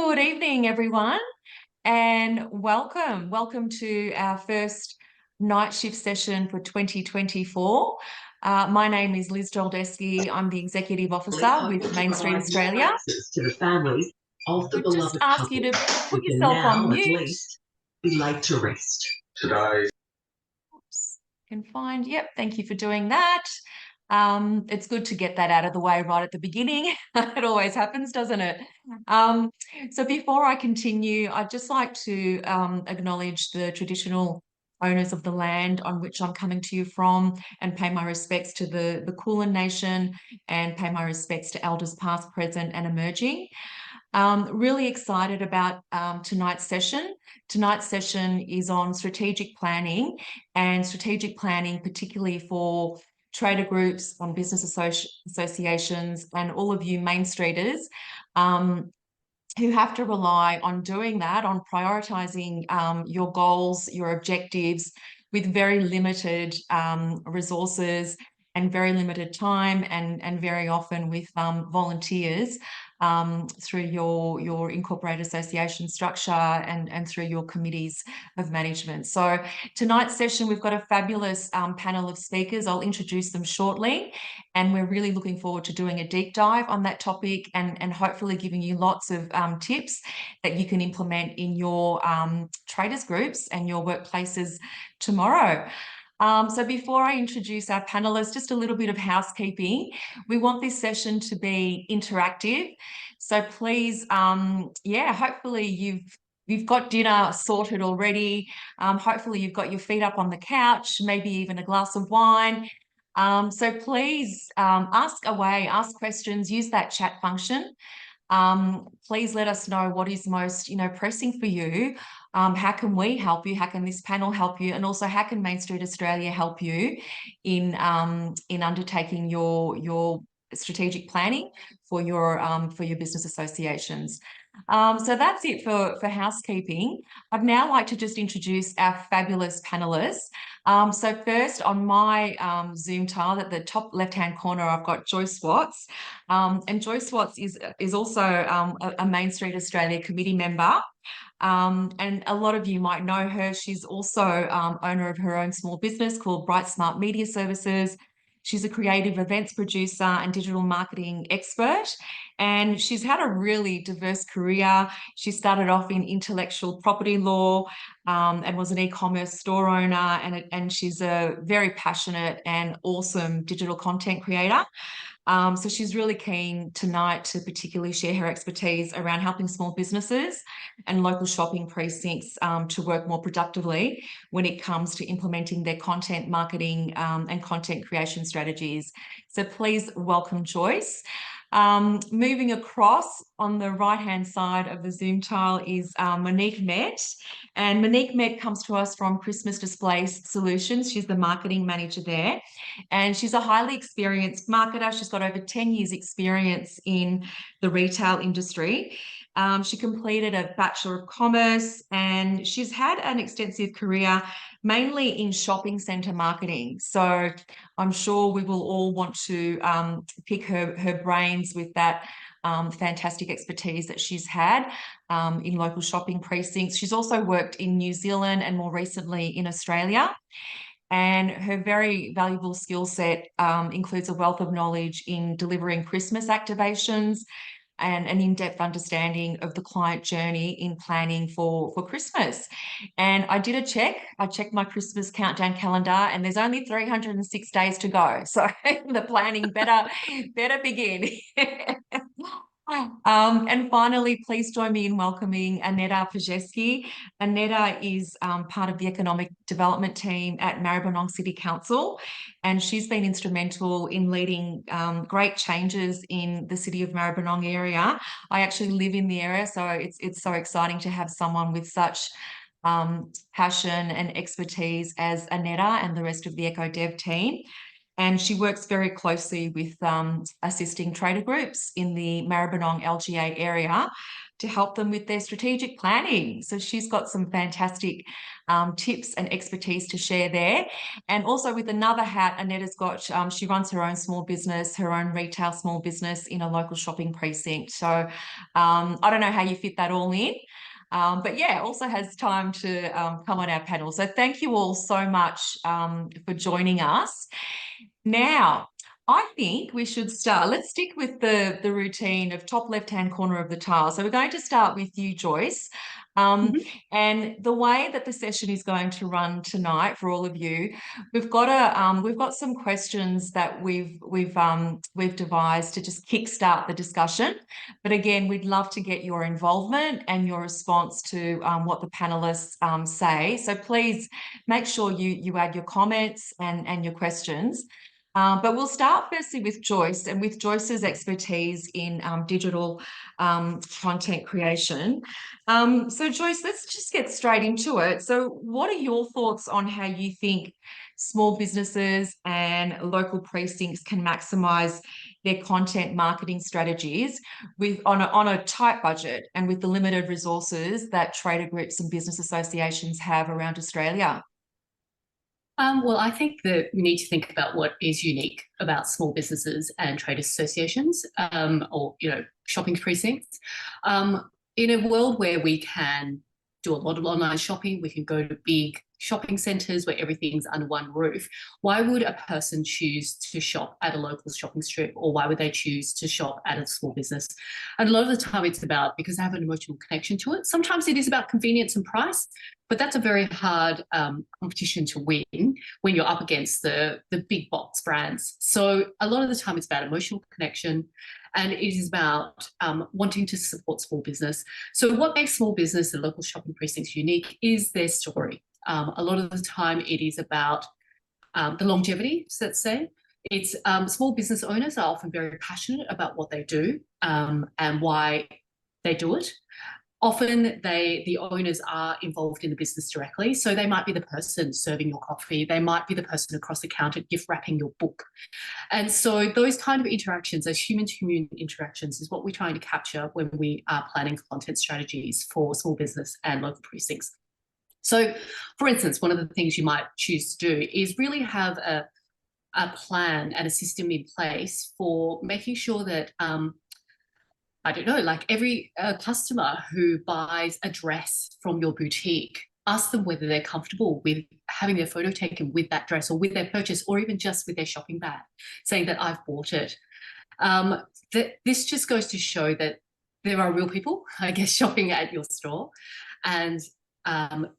Good evening, everyone, and welcome. Welcome to our first night shift session for 2024. My name is Liz Pazeski. I'm the Executive Officer with Mainstreet Australia. To the families of the We'd just beloved ask you couple. to put And yourself now, on at mute. least, we like to rest. Today. Oops, can find, yep, thank you for doing that. It's good to get that out of the way right at the beginning. It always happens, doesn't it? So before I continue, I'd just like to acknowledge the traditional owners of the land on which I'm coming to you from and pay my respects to the Kulin Nation and pay my respects to elders past, present and emerging. Really excited about tonight's session. Tonight's session is on strategic planning, and strategic planning particularly for trader groups, on business associations, and all of you Mainstreeters who have to rely on doing that, on prioritising your goals, your objectives with very limited resources and very limited time, and very often with volunteers through your incorporated association structure and through your committees of management. So tonight's session, we've got a fabulous panel of speakers. I'll introduce them shortly, and we're really looking forward to doing a deep dive on that topic and hopefully giving you lots of tips that you can implement in your traders groups and your workplaces tomorrow. So before I introduce our panelists, just a little bit of housekeeping. We want this session to be interactive. So please, hopefully you've got dinner sorted already. Hopefully you've got your feet up on the couch, maybe even a glass of wine. So please ask away, ask questions, use that chat function. Please let us know what is most, pressing for you. How can we help you? How can this panel help you? And also, how can Mainstreet Australia help you in undertaking your strategic planning for your business associations? So that's it for housekeeping. I'd now like to just introduce our fabulous panelists. So first on my Zoom tile at the top left-hand corner, I've got Joyce Watts. And Joyce Watts is also a Mainstreet Australia committee member. And a lot of you might know her. She's also owner of her own small business called Bright Smart Media Services. She's a creative events producer and digital marketing expert, and she's had a really diverse career. She started off in intellectual property law and was an e-commerce store owner, and she's a very passionate and awesome digital content creator. So she's really keen tonight to particularly share her expertise around helping small businesses and local shopping precincts to work more productively when it comes to implementing their content marketing and content creation strategies. So please welcome Joyce. Moving across on the right-hand side of the Zoom tile is Monique Mete. And Monique Mete comes to us from Christmas Display Solutions. She's the marketing manager there. And she's a highly experienced marketer. She's got over 10 years experience in the retail industry. She completed a Bachelor of Commerce, and she's had an extensive career mainly in shopping centre marketing. So I'm sure we will all want to pick her brains with that fantastic expertise that she's had in local shopping precincts. She's also worked in New Zealand and more recently in Australia. And her very valuable skill set includes a wealth of knowledge in delivering Christmas activations and an in-depth understanding of the client journey in planning for Christmas. And I did a check. I checked my Christmas countdown calendar, and there's only 306 days to go. So the planning better begin. And finally, please join me in welcoming Aneta Pazeski. Aneta is part of the economic development team at Maribyrnong City Council, and she's been instrumental in leading great changes in the city of Maribyrnong area. I actually live in the area, so it's so exciting to have someone with such passion and expertise as Aneta and the rest of the EcoDev team. And she works very closely with assisting trader groups in the Maribyrnong LGA area to help them with their strategic planning. So she's got some fantastic tips and expertise to share there. And also with another hat, Aneta's got, she runs her own small business, her own retail small business in a local shopping precinct. So I don't know how you fit that all in. But yeah, also has time to come on our panel. So thank you all so much for joining us. Now, I think we should start. Let's stick with the routine of top left-hand corner of the tile. So we're going to start with you, Joyce. And the way that the session is going to run tonight for all of you, we've got some questions that we've devised to just kickstart the discussion. But again, we'd love to get your involvement and your response to what the panelists say. So please make sure you add your comments and your questions. But we'll start firstly with Joyce, and with Joyce's expertise in digital content creation. So Joyce, let's just get straight into it. So what are your thoughts on how you think small businesses and local precincts can maximise their content marketing strategies on a tight budget and with the limited resources that trader groups and business associations have around Australia? Well, I think that we need to think about what is unique about small businesses and trade associations, or shopping precincts. In a world where we can do a lot of online shopping, we can go to big shopping centres where everything's under one roof. Why would a person choose to shop at a local shopping strip, or why would they choose to shop at a small business? And a lot of the time it's about, because they have an emotional connection to it. Sometimes it is about convenience and price, but that's a very hard competition to win when you're up against the big box brands. So a lot of the time it's about emotional connection, and it is about wanting to support small business. So what makes small business and local shopping precincts unique is their story. A lot of the time it is about the longevity, let's say. It's small business owners are often very passionate about what they do and why they do it. Often the owners are involved in the business directly. So they might be the person serving your coffee. They might be the person across the counter gift wrapping your book. And so those kind of interactions, those human-to-human interactions, is what we're trying to capture when we are planning content strategies for small business and local precincts. So, for instance, one of the things you might choose to do is really have a plan and a system in place for making sure that I don't know, like every customer who buys a dress from your boutique, ask them whether they're comfortable with having their photo taken with that dress or with their purchase, or even just with their shopping bag, saying that I've bought it. This just goes to show that there are real people, I guess, shopping at your store. And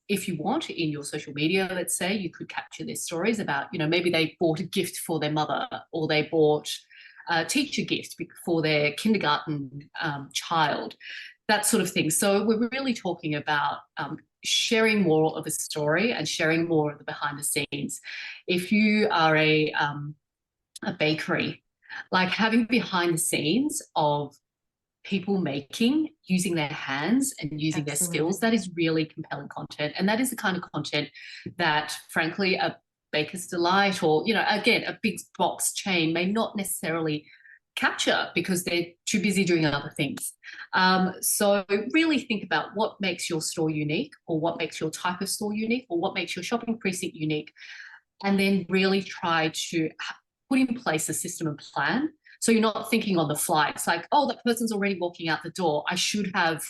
if you want, in your social media, let's say, you could capture their stories about, maybe they bought a gift for their mother, or they bought a teacher gift for their kindergarten child, that sort of thing. So we're really talking about sharing more of a story and sharing more of the behind the scenes. If you are a bakery, like having behind the scenes of people using their hands and using their skills, that is really compelling content. And that is the kind of content that, frankly, a Baker's Delight or, again, a big box chain may not necessarily capture because they're too busy doing other things. So really think about what makes your store unique, or what makes your type of store unique, or what makes your shopping precinct unique, and then really try to put in place a system and plan. So you're not thinking on the fly. It's like, oh, that person's already walking out the door. I should have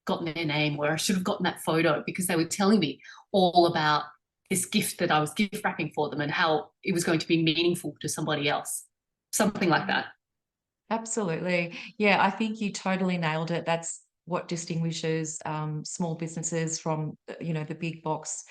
gotten their name, or I should have gotten that photo because they were telling me all about this gift that I was gift wrapping for them and how it was going to be meaningful to somebody else. Something like that. Absolutely. Yeah, I think you totally nailed it. That's what distinguishes small businesses from, the big box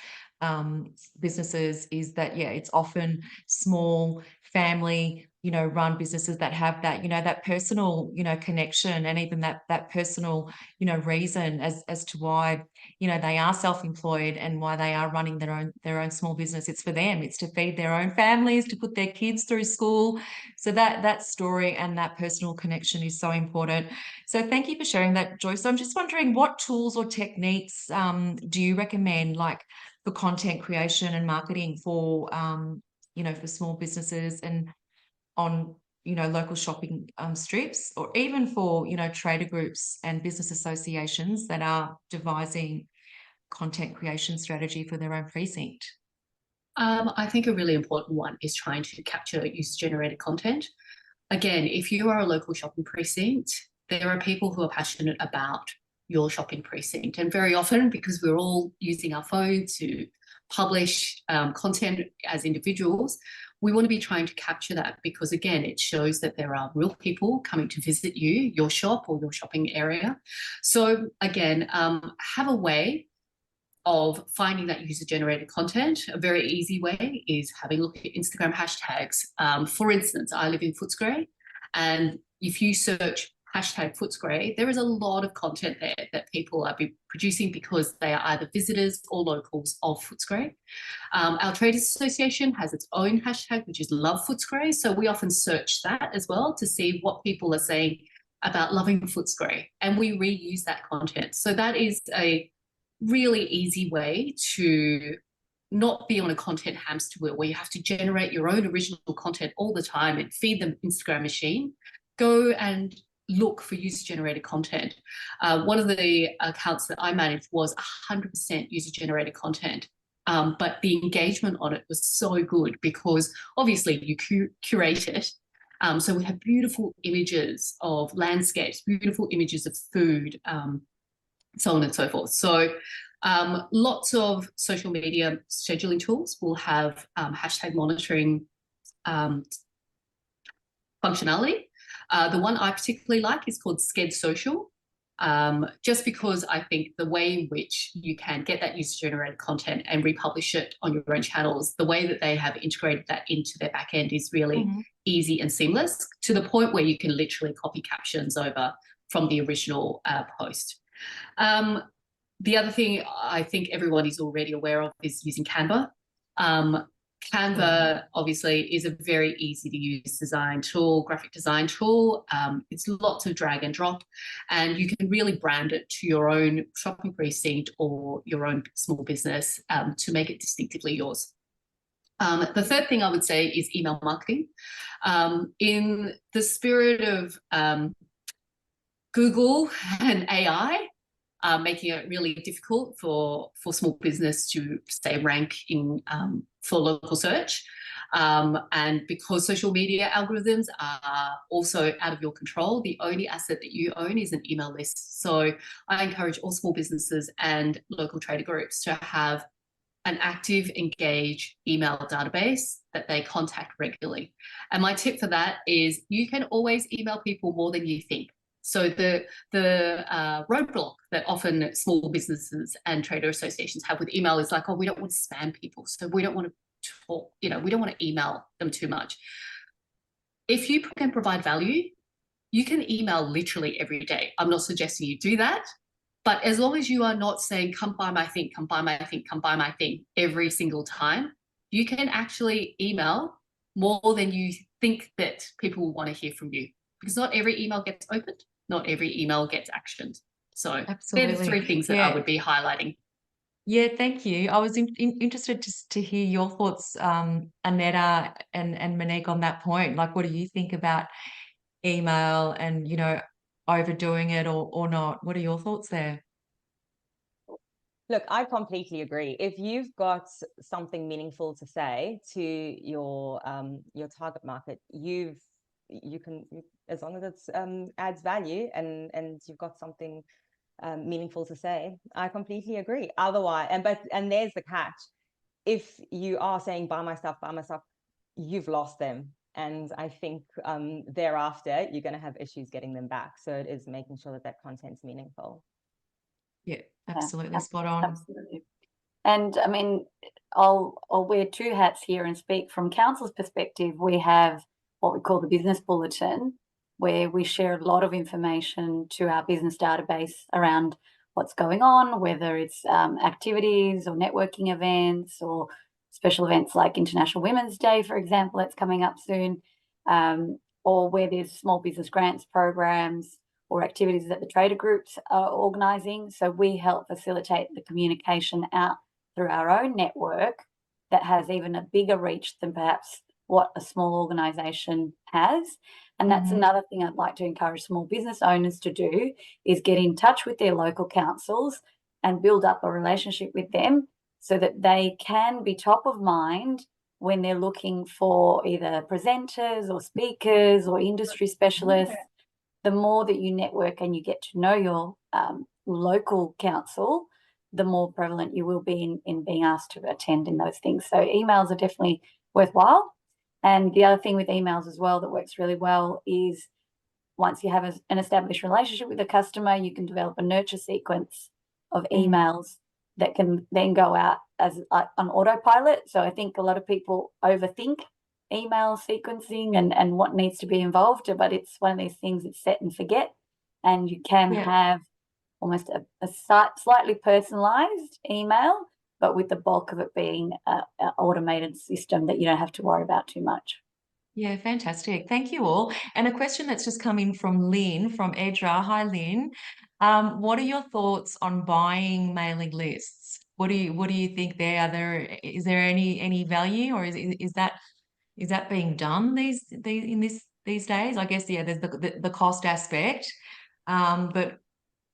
businesses, is that, yeah, it's often small family, run businesses that have that, that personal, connection, and even that personal, reason as to why, they are self-employed and why they are running their own small business. It's for them. It's to feed their own families, to put their kids through school. So that story and that personal connection is so important. So thank you for sharing that, Joyce. So I'm just wondering, what tools or techniques do you recommend, like for content creation and marketing for, for small businesses, and on, local shopping strips, or even for, trader groups and business associations that are devising content creation strategy for their own precinct? I think a really important one is trying to capture user-generated content. Again, if you are a local shopping precinct, there are people who are passionate about your shopping precinct. And very often, because we're all using our phone to publish content as individuals, we want to be trying to capture that, because again, it shows that there are real people coming to visit you, your shop or your shopping area. So again, have a way of finding that user-generated content. A very easy way is having a look at Instagram hashtags. For instance, I live in Footscray, and if you search hashtag Footscray, there is a lot of content there that people are producing because they are either visitors or locals of Footscray. Our Traders Association has its own hashtag, which is Love Footscray. So we often search that as well to see what people are saying about loving Footscray, and we reuse that content. So that is a really easy way to not be on a content hamster wheel where you have to generate your own original content all the time and feed the Instagram machine. Go and look for user-generated content. One of the accounts that I managed was 100% user-generated content, but the engagement on it was so good because obviously you curate it. So we have beautiful images of landscapes, beautiful images of food, so on and so forth. So lots of social media scheduling tools will have hashtag monitoring functionality. The one I particularly like is called Sked Social, just because I think the way in which you can get that user-generated content and republish it on your own channels, the way that they have integrated that into their back end is really easy and seamless, to the point where you can literally copy captions over from the original post. The other thing I think everyone is already aware of is using Canva. Canva obviously is a very easy to use design tool, graphic design tool. It's lots of drag and drop, and you can really brand it to your own shopping precinct or your own small business to make it distinctively yours. The third thing I would say is email marketing. In the spirit of Google and AI, making it really difficult for small business to, say, rank in for local search. And because social media algorithms are also out of your control, the only asset that you own is an email list. So I encourage all small businesses and local trader groups to have an active, engaged email database that they contact regularly. And my tip for that is you can always email people more than you think. So the roadblock that often small businesses and trader associations have with email is like, oh, we don't want to spam people, so we don't want to talk, we don't want to email them too much. If you can provide value, you can email literally every day. I'm not suggesting you do that, but as long as you are not saying, come buy my thing, come buy my thing, come buy my thing every single time, you can actually email more than you think that people will want to hear from you, because not every email gets opened, not every email gets actioned. So Absolutely. they're the three things that I would be highlighting. Yeah, thank you. I was interested to hear your thoughts, Aneta and Monique, on that point. Like, what do you think about email and, overdoing it or not? What are your thoughts there? Look, I completely agree. If you've got something meaningful to say to your target market, you can, as long as it's adds value and you've got something meaningful to say, I completely agree. Otherwise, and there's the catch: if you are saying buy my stuff, you've lost them. And I think thereafter you're going to have issues getting them back. So it is making sure that content's meaningful. Yeah, absolutely spot on. Absolutely. And I mean, I'll wear two hats here and speak from council's perspective. We have what we call the business bulletin, where we share a lot of information to our business database around what's going on, whether it's activities or networking events or special events like International Women's Day, for example, that's coming up soon, or where there's small business grants programs or activities that the trader groups are organising. So we help facilitate the communication out through our own network that has even a bigger reach than perhaps what a small organisation has. And that's another thing I'd like to encourage small business owners to do, is get in touch with their local councils and build up a relationship with them so that they can be top of mind when they're looking for either presenters or speakers or industry specialists. The more that you network and you get to know your local council, the more prevalent you will be in being asked to attend in those things. So emails are definitely worthwhile. And the other thing with emails as well that works really well is once you have an established relationship with a customer, you can develop a nurture sequence of emails that can then go out as on autopilot. So I think a lot of people overthink email sequencing and what needs to be involved, but it's one of these things that's set and forget. And you can have almost a slightly personalized email, but with the bulk of it being an automated system that you don't have to worry about too much. Yeah, fantastic. Thank you all. And a question that's just come in from Lynn from Edra. Hi, Lynn. What are your thoughts on buying mailing lists? What do you think there? Is there any value, or is that being done these days? I guess there's the cost aspect. But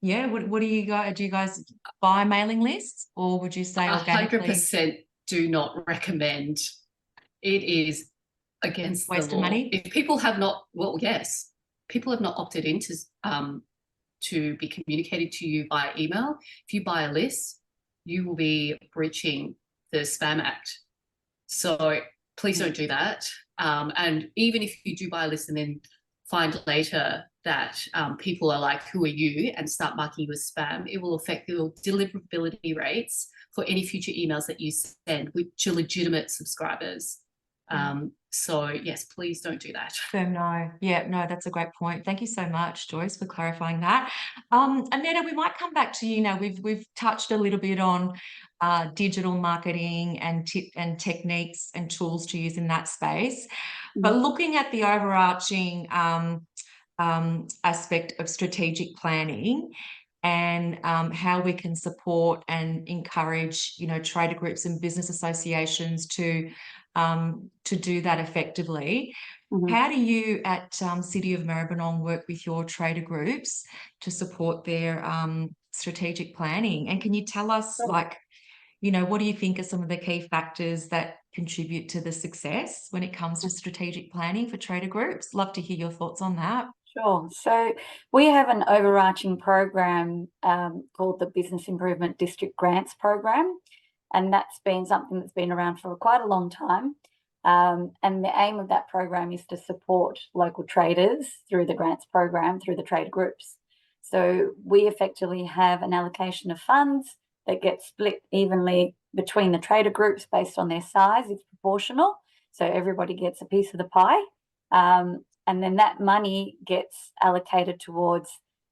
yeah, what do you guys buy mailing lists, or would you say organically? 100% do not recommend. It is against Waste the of law. money? If people have not, well, yes, people have not opted in to be communicated to you by email. If you buy a list, you will be breaching the Spam Act. So please don't do that. And even if you do buy a list and then find later that people are like, who are you, and start marking you as spam, it will affect your deliverability rates for any future emails that you send, which are legitimate subscribers. So yes, please don't do that. No, yeah, no, that's a great point. Thank you so much, Joyce, for clarifying that. Aneta, we might come back to you now. We've touched a little bit on digital marketing and techniques and tools to use in that space, but looking at the overarching aspect of strategic planning and how we can support and encourage, trader groups and business associations to do that effectively. How do you at City of Maribyrnong work with your trader groups to support their strategic planning? And can you tell us, what do you think are some of the key factors that contribute to the success when it comes to strategic planning for trader groups? Love to hear your thoughts on that. Sure. So we have an overarching program called the Business Improvement District Grants Program, and that's been something that's been around for quite a long time. And the aim of that program is to support local traders through the grants program, through the trader groups. So we effectively have an allocation of funds that gets split evenly between the trader groups based on their size. It's proportional, so everybody gets a piece of the pie. And then that money gets allocated towards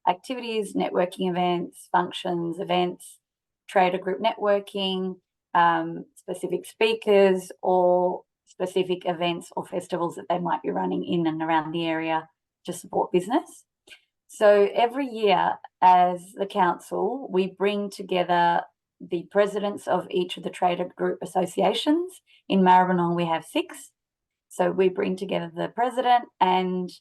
activities, networking events, functions, events, trader group networking, specific speakers, or specific events or festivals that they might be running in and around the area to support business. So every year as the council, we bring together the presidents of each of the trader group associations. In Maribyrnong, we have 6. So we bring together the president and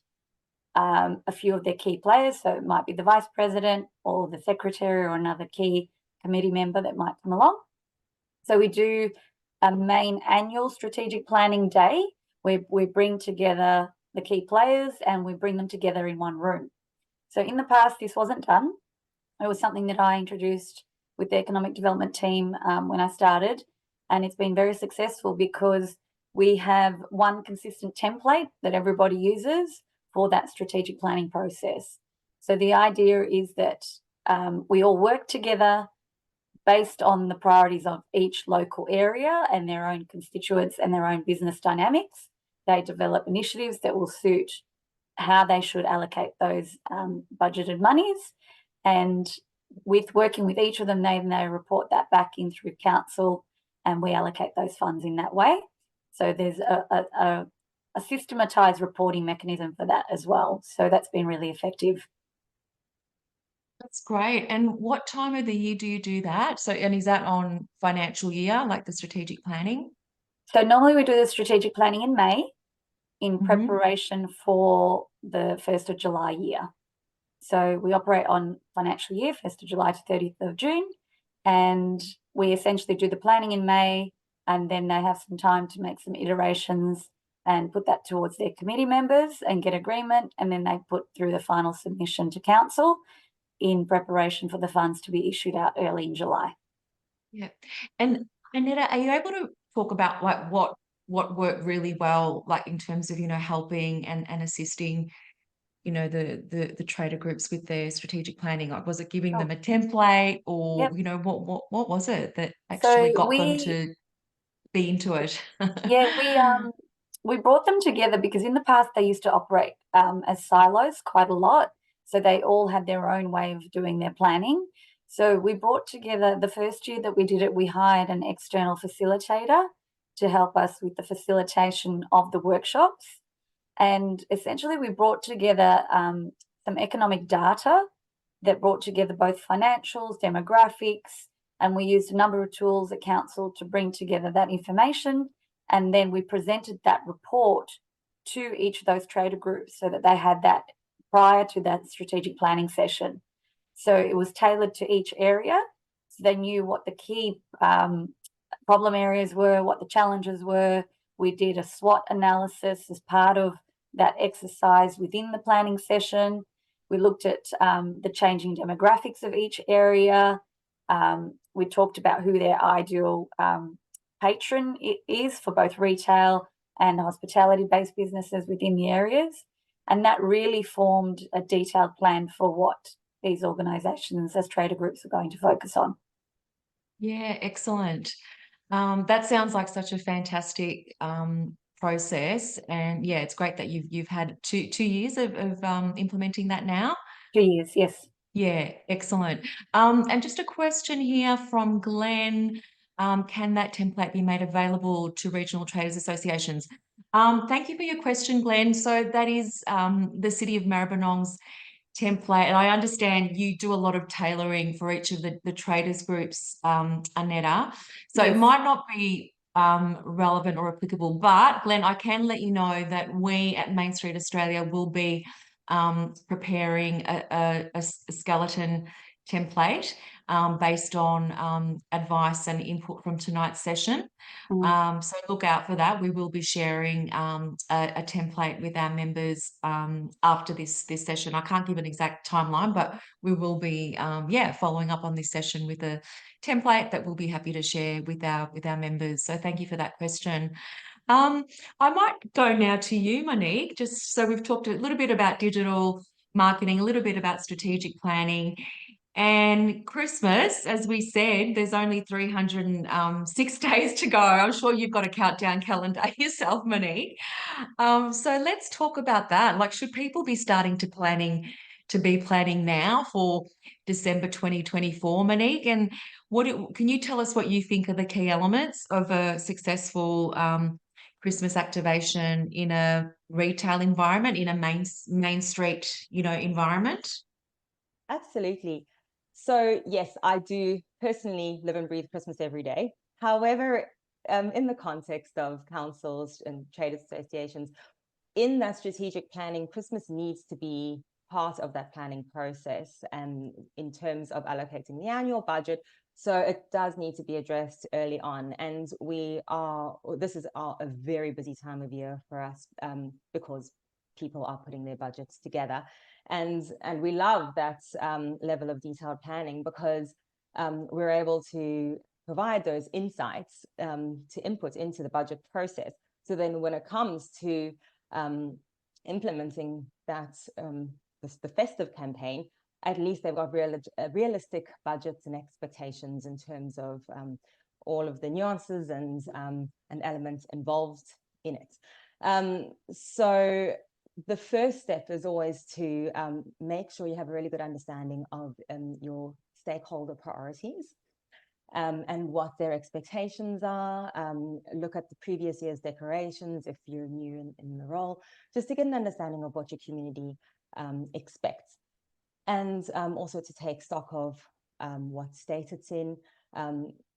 a few of their key players. So it might be the vice president or the secretary or another key committee member that might come along. So we do a main annual strategic planning day where we bring together the key players and we bring them together in one room. So in the past, this wasn't done. It was something that I introduced with the economic development team when I started, and it's been very successful because we have one consistent template that everybody uses for that strategic planning process. So the idea is that we all work together based on the priorities of each local area and their own constituents and their own business dynamics. They develop initiatives that will suit how they should allocate those budgeted monies. And with working with each of them, they report that back in through council and we allocate those funds in that way. So there's a systematized reporting mechanism for that as well. So that's been really effective. That's great. And what time of the year do you do that? So, and is that on financial year, like the strategic planning? So normally we do the strategic planning in May in Mhm. preparation for the 1st of July year. So we operate on financial year, 1st of July to 30th of June, and we essentially do the planning in May, and then they have some time to make some iterations and put that towards their committee members and get agreement, and then they put through the final submission to council in preparation for the funds to be issued out early in July. Yeah. And Aneta, are you able to talk about like what worked really well, like in terms of, helping and assisting, the trader groups with their strategic planning? Like, was it giving them a template, or, Yep. what was it that actually So got them to be into it? yeah, we brought them together because in the past they used to operate as silos quite a lot. So they all had their own way of doing their planning. So we brought together, the first year that we did it, we hired an external facilitator to help us with the facilitation of the workshops. And essentially we brought together some economic data that brought together both financials, demographics, and we used a number of tools at council to bring together that information. And then we presented that report to each of those trader groups so that they had that prior to that strategic planning session. So it was tailored to each area. So they knew what the key problem areas were, what the challenges were. We did a SWOT analysis as part of that exercise within the planning session. We looked at the changing demographics of each area. We talked about who their ideal patron is for both retail and hospitality-based businesses within the areas. And that really formed a detailed plan for what these organisations as trader groups are going to focus on. Yeah, excellent. That sounds like such a fantastic process, and yeah, it's great that you've had two years of implementing that now. 2 years, yes. Yeah, excellent. And just a question here from Glenn. Can that template be made available to regional traders associations? Thank you for your question, Glenn. So that is the City of Maribyrnong's template, and I understand you do a lot of tailoring for each of the traders groups, Aneta. So Yes. it might not be relevant or applicable, but Glenn, I can let you know that we at Mainstreet Australia will be preparing a skeleton template based on advice and input from tonight's session. So look out for that. We will be sharing a template with our members after this session. I can't give an exact timeline, but we will be following up on this session with a template that we'll be happy to share with our members. So thank you for that question. I might go now to you, Monique, just so we've talked a little bit about digital marketing, a little bit about strategic planning. And Christmas, as we said, there's only 306 days to go. I'm sure you've got a countdown calendar yourself, Monique. So let's talk about that. Like, should people be starting to be planning now for December 2024, Monique? And can you tell us what you think are the key elements of a successful Christmas activation in a retail environment, in a main street, environment? Absolutely. So yes, I do personally live and breathe Christmas every day. However, in the context of councils and trade associations, in that strategic planning, Christmas needs to be part of that planning process, and in terms of allocating the annual budget. So it does need to be addressed early on. And this is a very busy time of year for us because people are putting their budgets together. And we love that level of detailed planning because we're able to provide those insights to input into the budget process. So then when it comes to implementing that, the festive campaign, at least they've got realistic budgets and expectations in terms of all of the nuances and elements involved in it. So the first step is always to make sure you have a really good understanding of your stakeholder priorities and what their expectations are. Look at the previous year's decorations if you're new in the role, just to get an understanding of what your community expects. And also to take stock of what state it's in,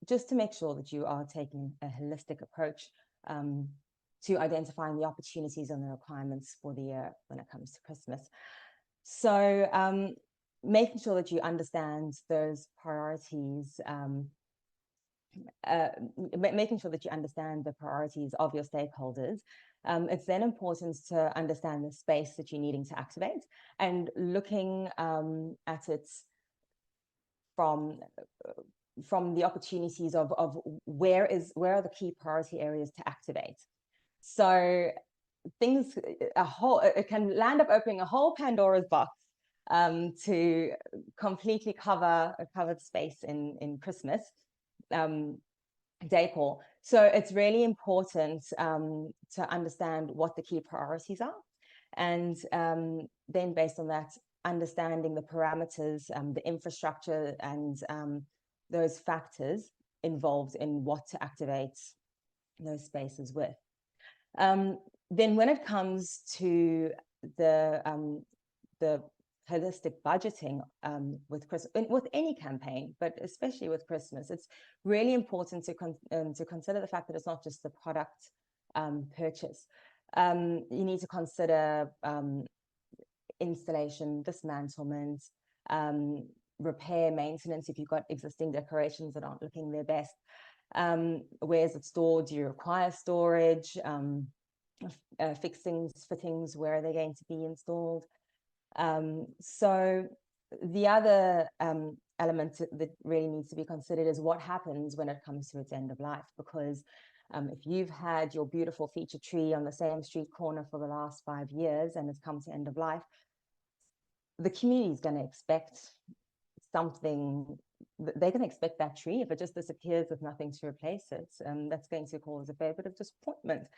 just to make sure that you are taking a holistic approach to identifying the opportunities and the requirements for the year when it comes to Christmas. So making sure that you understand those priorities, making sure that you understand the priorities of your stakeholders. It's then important to understand the space that you're needing to activate, and looking at it from the opportunities of where are the key priority areas to activate. So it can land up opening a whole Pandora's box to completely cover the space in Christmas decor. So it's really important to understand what the key priorities are, and then based on that, understanding the parameters, the infrastructure, and those factors involved in what to activate those spaces with. Then when it comes to the holistic budgeting with any campaign, but especially with Christmas, it's really important to consider the fact that it's not just the product purchase. You need to consider installation, dismantlement, repair, maintenance if you've got existing decorations that aren't looking their best. Where is it stored? Do you require storage? Fixings, fittings, where are they going to be installed? So the other element that really needs to be considered is what happens when it comes to its end of life, because if you've had your beautiful feature tree on the same street corner for the last 5 years and it's come to end of life, the community is going to expect something. They're going to expect that tree. If it just disappears with nothing to replace it, that's going to cause a fair bit of disappointment,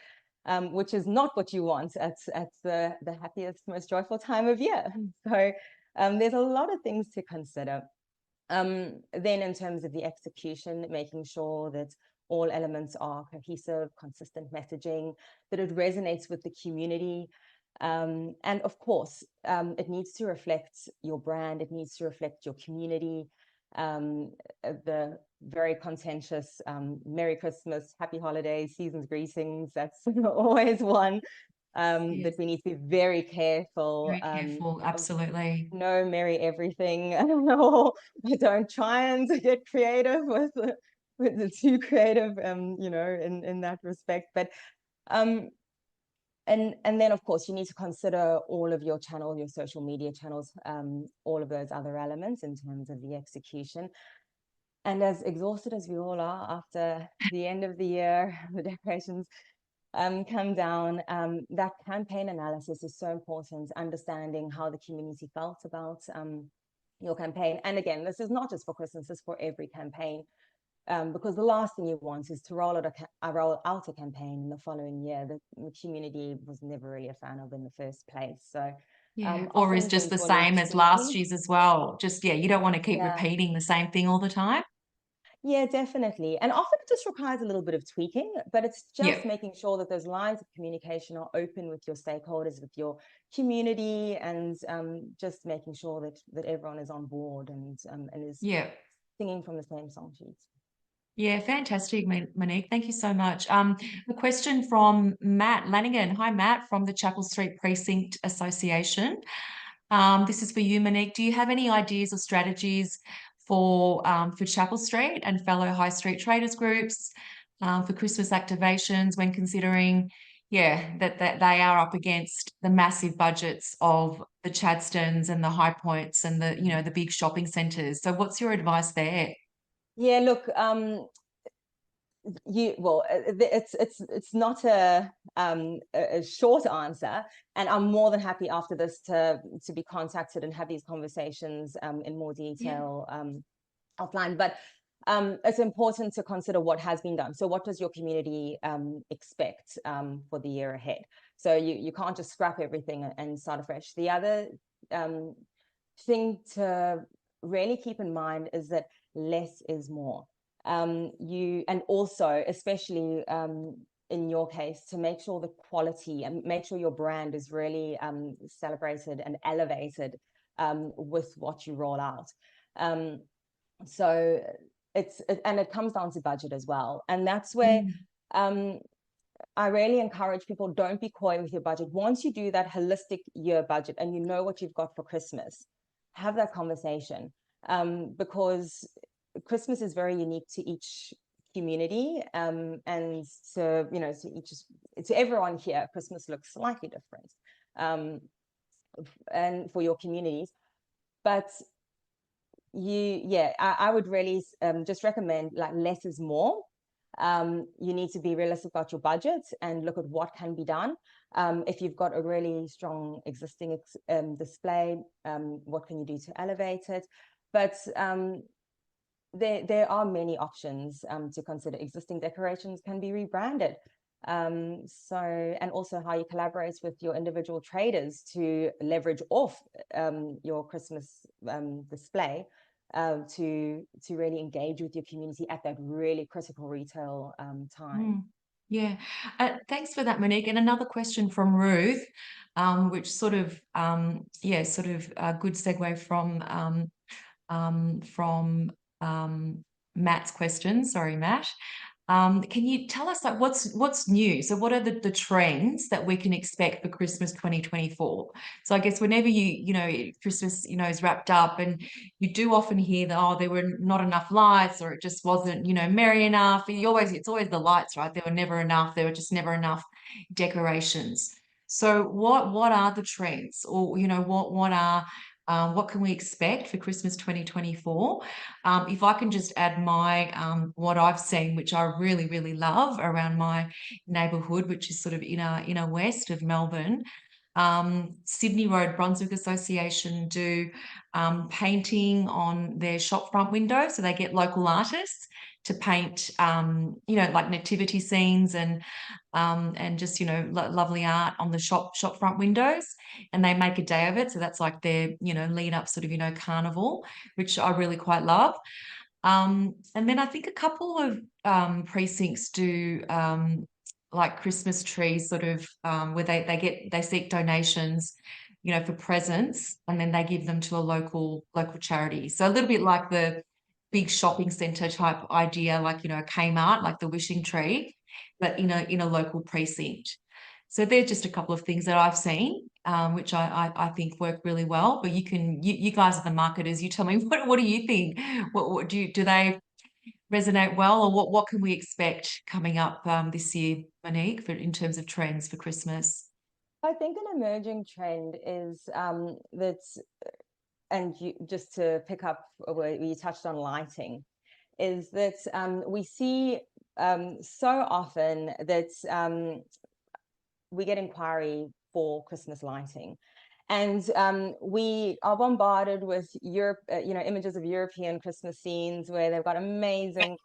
which is not what you want at the happiest, most joyful time of year. So there's a lot of things to consider. Then in terms of the execution, making sure that all elements are cohesive, consistent messaging, that it resonates with the community. And of course, it needs to reflect your brand. It needs to reflect your community. The very contentious Merry Christmas, Happy Holidays, Season's Greetings, that's always one that we need to be very careful. Very careful, absolutely. No Merry Everything. I don't know. Don't try and get creative with the too creative, you know, in that respect. But and then of course you need to consider all of your channel, your social media channels, all of those other elements in terms of the execution. And as exhausted as we all are after the end of the year, the decorations come down, that campaign analysis is so important, understanding how the community felt about your campaign. And again, this is not just for Christmas, it's for every campaign. Because the last thing you want is to roll out a campaign in the following year that the community was never really a fan of in the first place. So yeah, or is just the things will need same as last tweaking. year's as well. Just, yeah, you don't want to keep repeating the same thing all the time. Yeah, definitely. And often it just requires a little bit of tweaking, but it's just making sure that those lines of communication are open with your stakeholders, with your community, and just making sure that everyone is on board and is singing from the same song sheets. Yeah, fantastic, Monique. Thank you so much. A question from Matt Lanigan. Hi, Matt, from the Chapel Street Precinct Association. This is for you, Monique. Do you have any ideas or strategies for Chapel Street and fellow high street traders groups for Christmas activations when considering, that they are up against the massive budgets of the Chadstones and the High Points and the big shopping centres? So what's your advice there? Yeah, look, it's not a short answer, and I'm more than happy after this to be contacted and have these conversations in more detail offline. But it's important to consider what has been done. So what does your community expect for the year ahead? So you can't just scrap everything and start afresh. The other thing to really keep in mind is that less is more. And also, especially in your case, to make sure the quality and make sure your brand is really celebrated and elevated with what you roll out. So it comes down to budget as well, and that's where I really encourage people, don't be coy with your budget. Once you do that holistic year budget and you know what you've got for Christmas, have that conversation, because Christmas is very unique to each community, and so, you know, to everyone here, Christmas looks slightly different, and for your communities. But I would really just recommend, like, less is more. You need to be realistic about your budget and look at what can be done. If you've got a really strong existing display, what can you do to elevate it? But there are many options to consider. Existing decorations can be rebranded. And also how you collaborate with your individual traders to leverage off your Christmas display, to really engage with your community at that really critical retail time. Yeah, thanks for that, Monique. And another question from Ruth, which sort of sort of a good segue from Matt's question. Sorry, Matt. Can you tell us, like, what's new? So what are the trends that we can expect for Christmas 2024? So I guess whenever Christmas, is wrapped up, and you do often hear that, oh, there were not enough lights, or it just wasn't, merry enough. It's always the lights, right? There were never enough. There were just never enough decorations. So what are the trends, or what can we expect for Christmas 2024? If I can just add my what I've seen, which I really, really love around my neighbourhood, which is sort of inner west of Melbourne. Sydney Road Brunswick Association do painting on their shop front windows. So they get local artists to paint, like nativity scenes and just, lovely art on the shop front windows, and they make a day of it. So that's like their, lead up sort of, carnival, which I really quite love. And then I think a couple of precincts do like Christmas trees, sort of where they seek donations, for presents, and then they give them to a local charity. So a little bit like the big shopping centre type idea, like, a Kmart, like the wishing tree, but in a local precinct. So they're just a couple of things that I've seen, which I think work really well. But you guys are the marketers. You tell me, what do you think? What do they resonate well, or what can we expect coming up this year, Monique, in terms of trends for Christmas? I think an emerging trend is that, and just to pick up where you touched on lighting, is that we see so often that we get inquiry for Christmas lighting, and we are bombarded with images of European Christmas scenes where they've got amazing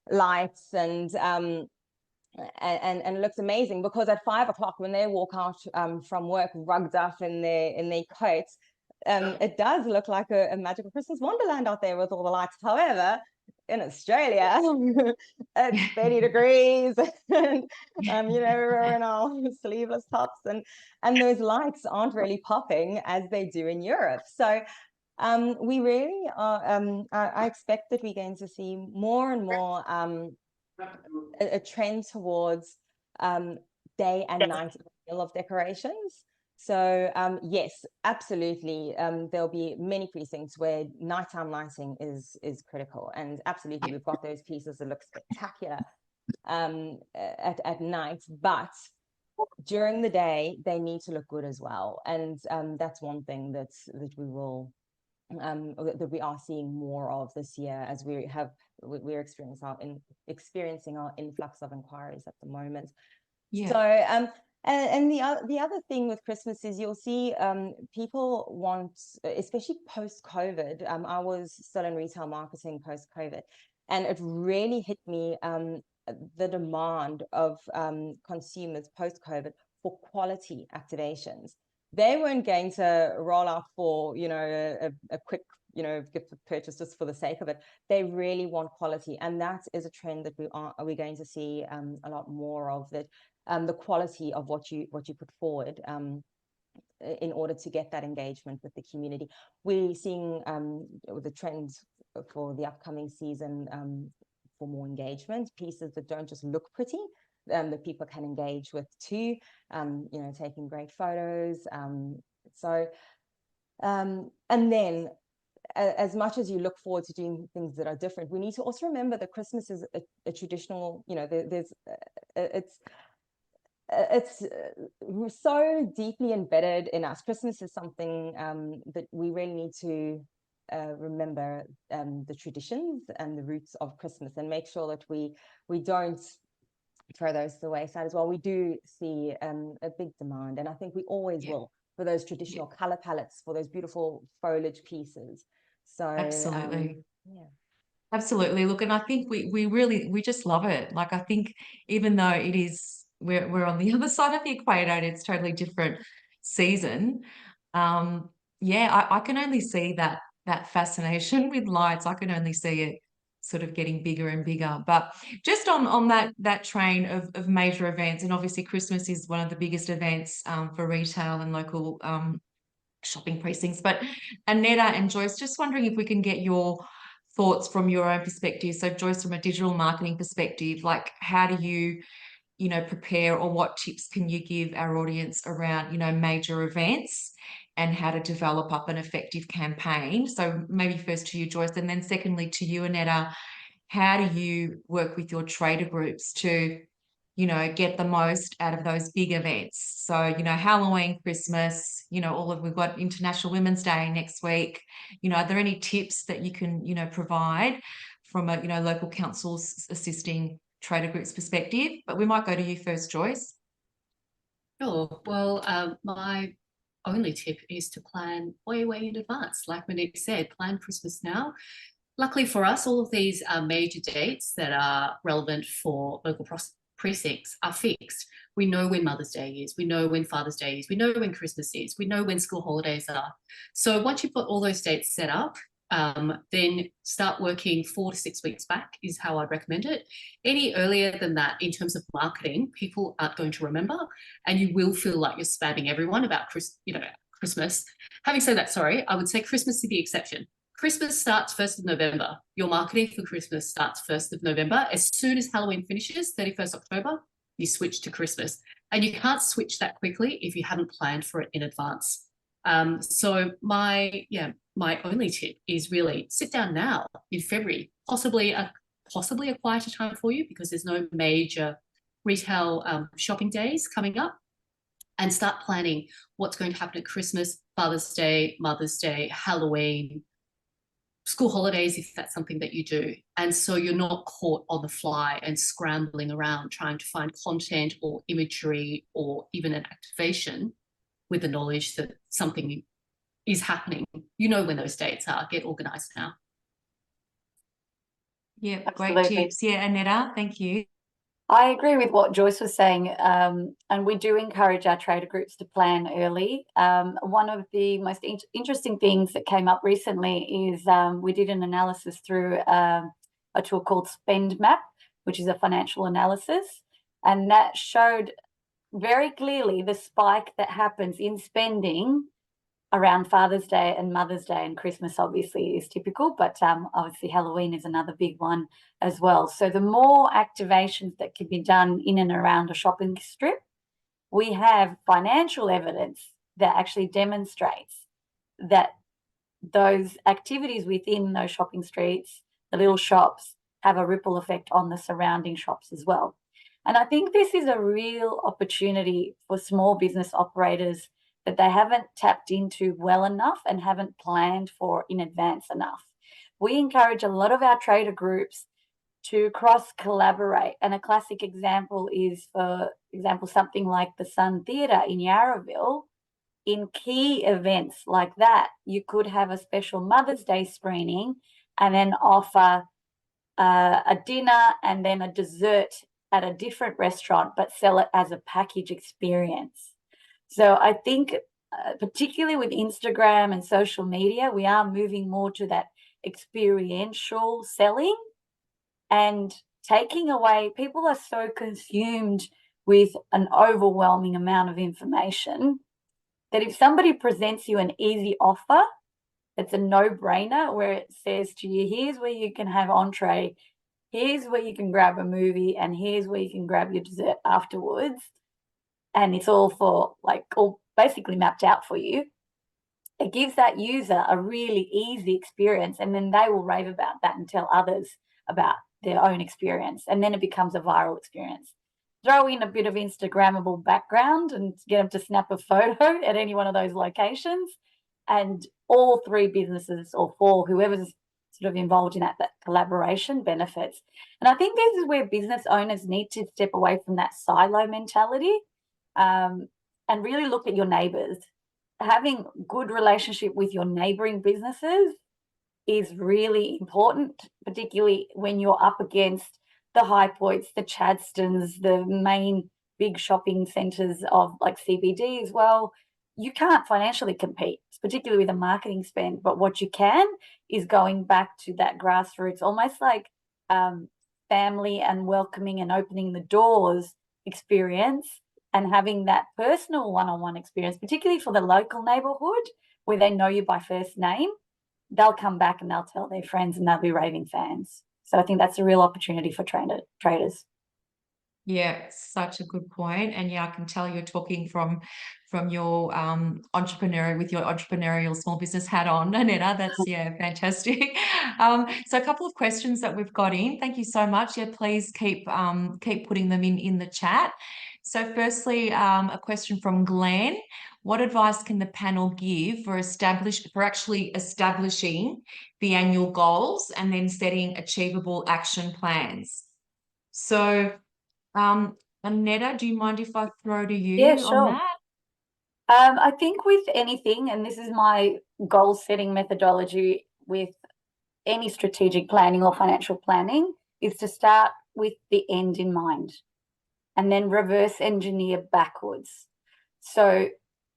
lights, and it looks amazing, because at 5 o'clock when they walk out from work rugged up in their coats, it does look like a magical Christmas wonderland out there with all the lights. However, in Australia, it's 30 degrees, and we're in our sleeveless tops, and those lights aren't really popping as they do in Europe. So we really are. I expect that we're going to see more and more a trend towards day and night of decorations. So yes, absolutely. There'll be many precincts where nighttime lighting is critical, and absolutely we've got those pieces that look spectacular at night, but during the day they need to look good as well. And that's one thing that we will that we are seeing more of this year, as we're experiencing our influx of inquiries at the moment. Yeah. So and the other thing with Christmas is you'll see people want, especially post-COVID. I was still in retail marketing post-COVID, and it really hit me, the demand of consumers post-COVID for quality activations. They weren't going to roll out for, a quick, gift purchase just for the sake of it. They really want quality, and that is a trend that we're going to see a lot more of. That the quality of what you put forward in order to get that engagement with the community. We're seeing the trends for the upcoming season for more engagement, pieces that don't just look pretty, that people can engage with too, you know, taking great photos. And then as much as you look forward to doing things that are different, we need to also remember that Christmas is a traditional, you know, it's so deeply embedded in us. Christmas is something that we really need to remember the traditions and the roots of Christmas, and make sure that we don't throw those to the wayside as well. We do see a big demand, and I think we always will, for those traditional color palettes, for those beautiful foliage pieces. So absolutely. yeah. Absolutely. Look, and I think we just love it. Like, I think even though it is, we're on the other side of the equator and it's totally different season. Yeah, I can only see that fascination with lights. I can only see it sort of getting bigger and bigger. But just on that train of major events, and obviously Christmas is one of the biggest events for retail and local shopping precincts. But Aneta and Joyce, just wondering if we can get your thoughts from your own perspective. So Joyce, from a digital marketing perspective, like, how do you prepare, or what tips can you give our audience around, major events and how to develop up an effective campaign? So maybe first to you, Joyce, and then secondly to you, Aneta, how do you work with your trader groups to get the most out of those big events? So, Halloween, Christmas, we've got International Women's Day next week. Are there any tips that you can, provide from a, local councils assisting trader groups perspective? But we might go to you first, Joyce. Sure. Well, my only tip is to plan way in advance. Like Monique said, plan Christmas now. Luckily for us, all of these major dates that are relevant for local precincts are fixed. We know when Mother's Day is, we know when Father's Day is, we know when Christmas is, we know when school holidays are. So once you've got all those dates set up, then start working 4 to 6 weeks back is how I'd recommend it. Any earlier than that, in terms of marketing, people aren't going to remember, and you will feel like you're spamming everyone about Christmas. Having said that, sorry, I would say Christmas is the exception. Christmas starts 1st of November. Your marketing for Christmas starts 1st of November. As soon as Halloween finishes, 31st October, you switch to Christmas. And you can't switch that quickly if you haven't planned for it in advance. So my only tip is really sit down now in February, possibly a quieter time for you because there's no major retail shopping days coming up, and start planning what's going to happen at Christmas, Father's Day, Mother's Day, Halloween, school holidays, if that's something that you do. And so you're not caught on the fly and scrambling around trying to find content or imagery or even an activation with the knowledge that something is happening. You know when those dates are. Get organised now. Yeah, Absolutely. great tips. Yeah, Aneta, thank you. I agree with what Joyce was saying, and we do encourage our trader groups to plan early. One of the most interesting things that came up recently is we did an analysis through a tool called Spend Map, which is a financial analysis, and that showed very clearly the spike that happens in spending around Father's Day and Mother's Day, and Christmas obviously is typical, but obviously Halloween is another big one as well. So the more activations that can be done in and around a shopping strip, we have financial evidence that actually demonstrates that those activities within those shopping streets, the little shops, have a ripple effect on the surrounding shops as well. And I think this is a real opportunity for small business operators that they haven't tapped into well enough and haven't planned for in advance enough. We encourage a lot of our trader groups to cross-collaborate. And a classic example is, for example, something like the Sun Theatre in Yarraville. In key events like that, you could have a special Mother's Day screening and then offer a dinner and then a dessert at a different restaurant, but sell it as a package experience. So I think particularly with Instagram and social media, we are moving more to that experiential selling and taking away, people are so consumed with an overwhelming amount of information that if somebody presents you an easy offer, it's a no-brainer where it says to you, here's where you can have entree here's where you can grab a movie and here's where you can grab your dessert afterwards. And it's all for all basically mapped out for you. It gives that user a really easy experience, and then they will rave about that and tell others about their own experience. And then it becomes a viral experience. Throw in a bit of Instagrammable background and get them to snap a photo at any one of those locations. And all three businesses or four, whoever's sort of involved in that collaboration benefits. And I think this is where business owners need to step away from that silo mentality and really look at your neighbours. Having good relationship with your neighbouring businesses is really important, particularly when you're up against the High Points, the Chadstones, the main big shopping centres of like CBD as well. You can't financially compete, particularly with a marketing spend, but what you can is going back to that grassroots, almost like family and welcoming and opening the doors experience, and having that personal one-on-one experience, particularly for the local neighbourhood where they know you by first name. They'll come back and they'll tell their friends and they'll be raving fans. So I think that's a real opportunity for traders. Yeah, such a good point. And yeah, I can tell you're talking from your entrepreneurial small business hat on, Aneta. That's fantastic. So a couple of questions that we've got in. Thank you so much. Yeah, please keep putting them in the chat. So firstly, a question from Glenn. What advice can the panel give for actually establishing the annual goals and then setting achievable action plans? So Aneta, do you mind if I throw to you on that? I think with anything, and this is my goal setting methodology with any strategic planning or financial planning, is to start with the end in mind and then reverse engineer backwards. So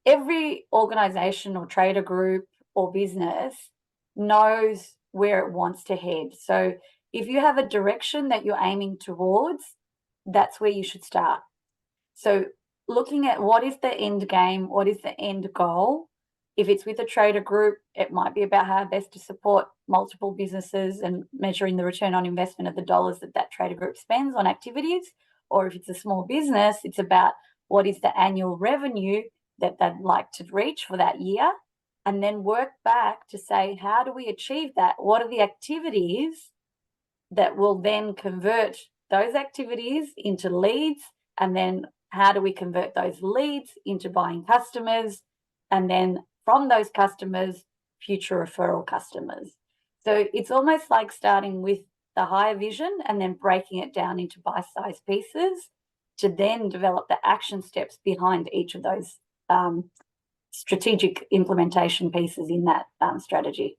every organization or trader group or business knows where it wants to head. So if you have a direction that you're aiming towards, that's where you should start. So looking at what is the end game, what is the end goal. If it's with a trader group, it might be about how best to support multiple businesses and measuring the return on investment of the dollars that trader group spends on activities. Or if it's a small business, it's about what is the annual revenue that they'd like to reach for that year, and then work back to say, how do we achieve that? What are the activities that will then convert those activities into leads? And then how do we convert those leads into buying customers? And then from those customers, future referral customers. So it's almost like starting with the higher vision and then breaking it down into bite-sized pieces to then develop the action steps behind each of those strategic implementation pieces in that strategy.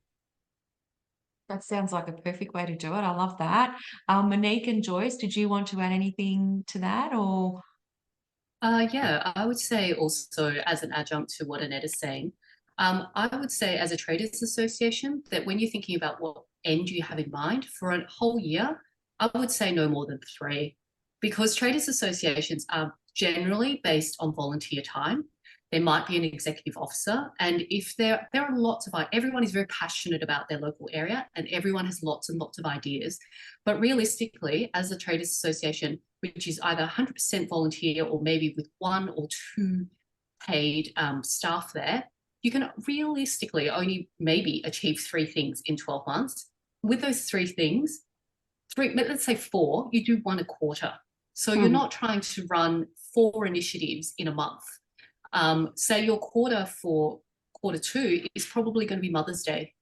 That sounds like a perfect way to do it. I love that. Monique and Joyce, did you want to add anything to that, or? Yeah, I would say also as an adjunct to what Aneta's saying, I would say as a traders association that when you're thinking about what end you have in mind for a whole year, I would say no more than 3, because traders associations are generally based on volunteer time. There might be an executive officer, and if there are lots of, everyone is very passionate about their local area and everyone has lots and lots of ideas. But realistically, as a traders association, which is either 100% volunteer or maybe with 1 or 2 paid staff there, you can realistically only maybe achieve 3 things in 12 months. With those 3 things, let's say 4, you do 1 a quarter. So you're not trying to run 4 initiatives in a month. Say your quarter for quarter 2 is probably going to be Mother's Day.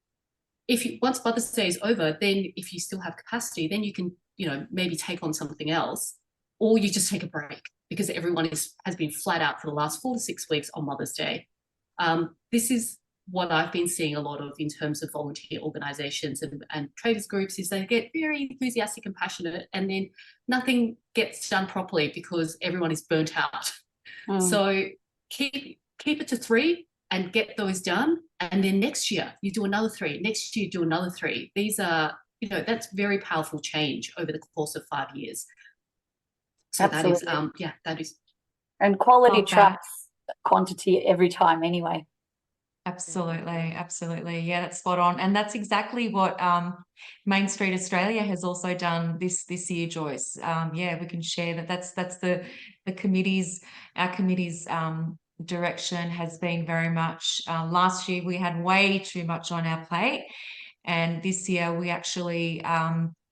Once Mother's Day is over, then if you still have capacity, then you can, maybe take on something else, or you just take a break because everyone has been flat out for the last 4 to 6 weeks on Mother's Day. This is what I've been seeing a lot of in terms of volunteer organizations and traders groups, is they get very enthusiastic and passionate, and then nothing gets done properly because everyone is burnt out. So keep it to 3 and get those done. And then next year you do another 3, next year do another 3. These are, that's very powerful change over the course of 5 years. So Absolutely. that is. And quality trumps quantity every time anyway. Absolutely. Yeah, that's spot on. And that's exactly what Mainstreet Australia has also done this year, Joyce. Yeah, we can share that. That's the committee's our committee's direction has been very much last year we had way too much on our plate. And this year we actually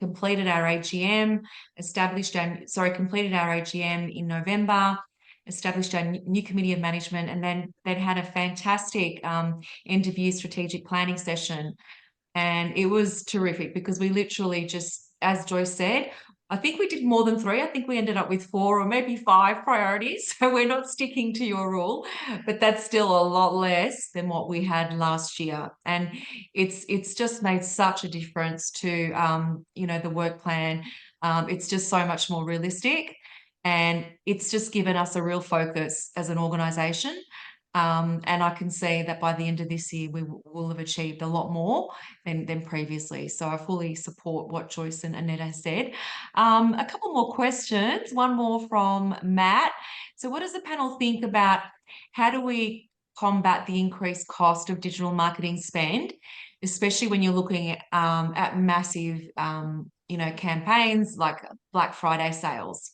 completed our AGM, completed our AGM in November, established our new committee of management, and then had a fantastic end of year strategic planning session. And it was terrific because we literally just, as Joyce said, I think we did more than 3. I think we ended up with 4 or maybe 5 priorities. So we're not sticking to your rule, but that's still a lot less than what we had last year. And it's just made such a difference to you know, the work plan. It's just so much more realistic. And it's just given us a real focus as an organisation. And I can see that by the end of this year, we will have achieved a lot more than previously. So I fully support what Joyce and Aneta has said. A couple more questions. One more from Matt. So what does the panel think about how do we combat the increased cost of digital marketing spend, especially when you're looking at massive, you know, campaigns like Black Friday sales?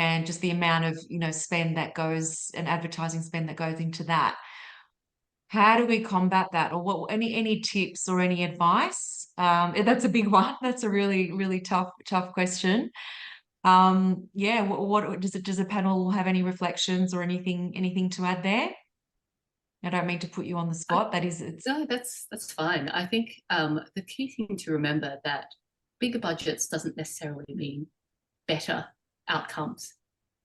And just the amount of, you know, spend that goes and advertising spend that goes into that. How do we combat that? Or what, any tips or any advice? That's a big one. That's a really tough question. Yeah, what does the panel have any reflections or anything to add there? I don't mean to put you on the spot. No, that's fine. I think the key thing to remember that bigger budgets doesn't necessarily mean better outcomes.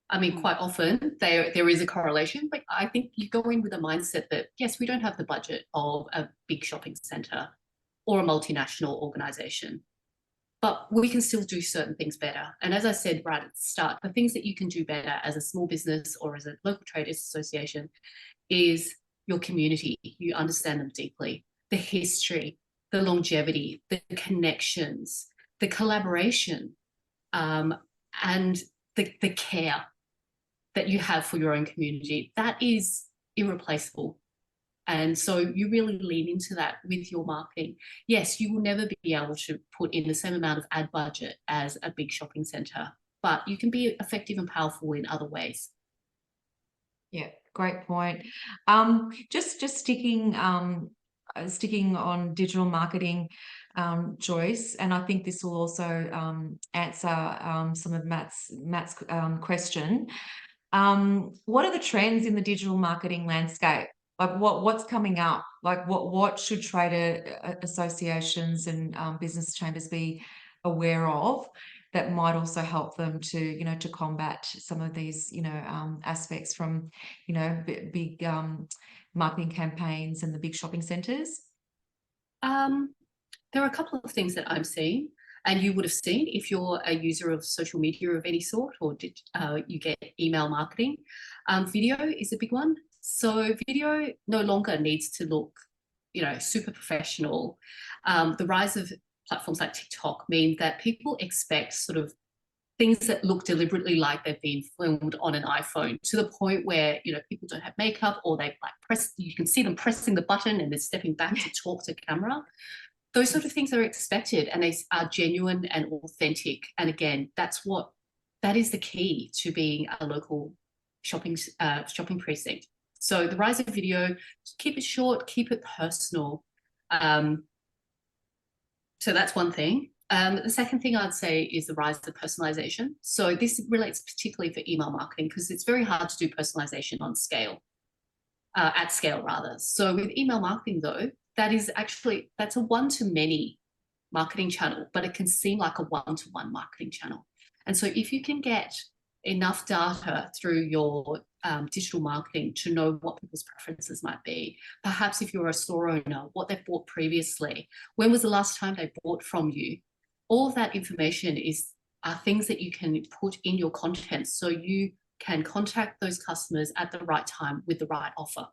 I mean, quite often there is a correlation, but I think you go in with a mindset that, yes, we don't have the budget of a big shopping centre or a multinational organisation, but we can still do certain things better. And as I said right at the start, the things that you can do better as a small business or as a local traders association is your community. You understand them deeply, the history, the longevity, the connections, the collaboration, and the care that you have for your own community. That is irreplaceable. And so you really lean into that with your marketing. Yes, you will never be able to put in the same amount of ad budget as a big shopping centre, but you can be effective and powerful in other ways. Yeah, great point. Just sticking on digital marketing, Joyce, and I think this will also answer some of Matt's question. What are the trends in the digital marketing landscape? Like what's coming up? Like what should trader associations and business chambers be aware of that might also help them to, you know, to combat some of these, you know, aspects from, you know, big marketing campaigns and the big shopping centres? There are a couple of things that I'm seeing, and you would have seen if you're a user of social media of any sort, or did you get email marketing. Video is a big one. So video no longer needs to look, you know, super professional. The rise of platforms like TikTok mean that people expect sort of things that look deliberately like they've been filmed on an iPhone, to the point where, you know, people don't have makeup, or they like you can see them pressing the button and they're stepping back to talk to camera. Those sort of things are expected, and they are genuine and authentic. And again, that is the key to being a local shopping precinct. So the rise of video, keep it short, keep it personal. So that's one thing. The second thing I'd say is the rise of personalization. So this relates particularly for email marketing, because it's very hard to do personalization on scale, at scale rather. So with email marketing though, that's a one-to-many marketing channel, but it can seem like a one-to-one marketing channel. And so if you can get enough data through your digital marketing to know what people's preferences might be, perhaps if you're a store owner, what they've bought previously, when was the last time they bought from you, all of that information are things that you can put in your content, so you can contact those customers at the right time with the right offer.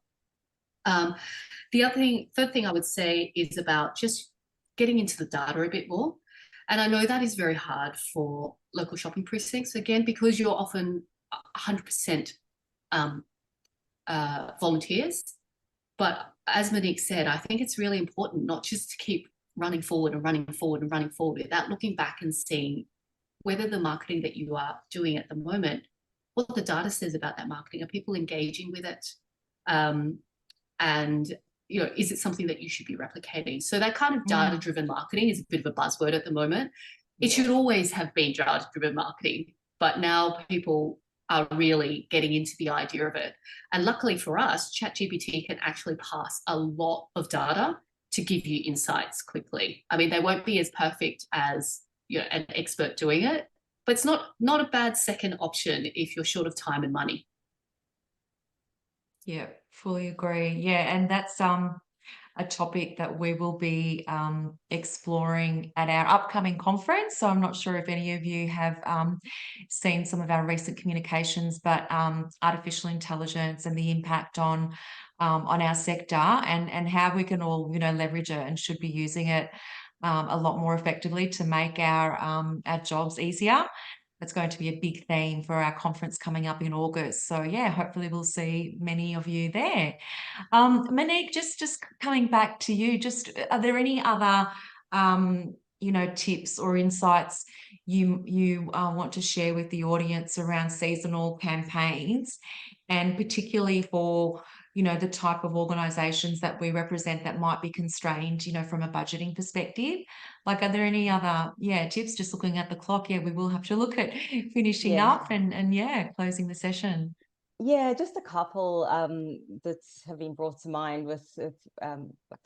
Third thing I would say is about just getting into the data a bit more. And I know that is very hard for local shopping precincts, again, because you're often 100% volunteers. But as Monique said, I think it's really important not just to keep running forward and running forward and running forward without looking back and seeing whether the marketing that you are doing at the moment, what the data says about that marketing. Are people engaging with it? And is it something that you should be replicating? So that kind of data-driven marketing is a bit of a buzzword at the moment. It should always have been data-driven marketing, but now people are really getting into the idea of it. And luckily for us, ChatGPT can actually pass a lot of data to give you insights quickly. I mean, they won't be as perfect as an expert doing it, but it's not a bad second option if you're short of time and money. Yeah, fully agree. Yeah, and that's a topic that we will be exploring at our upcoming conference. So I'm not sure if any of you have seen some of our recent communications, but artificial intelligence and the impact on our sector, and how we can all leverage it and should be using it a lot more effectively to make our jobs easier. That's going to be a big theme for our conference coming up in August. So yeah, hopefully we'll see many of you there. Monique, just coming back to you, are there any other tips or insights you want to share with the audience around seasonal campaigns, and particularly for the type of organizations that we represent that might be constrained, from a budgeting perspective? Like, are there any other tips? Just looking at the clock, we will have to look at finishing up and closing the session. Yeah, just a couple that have been brought to mind like to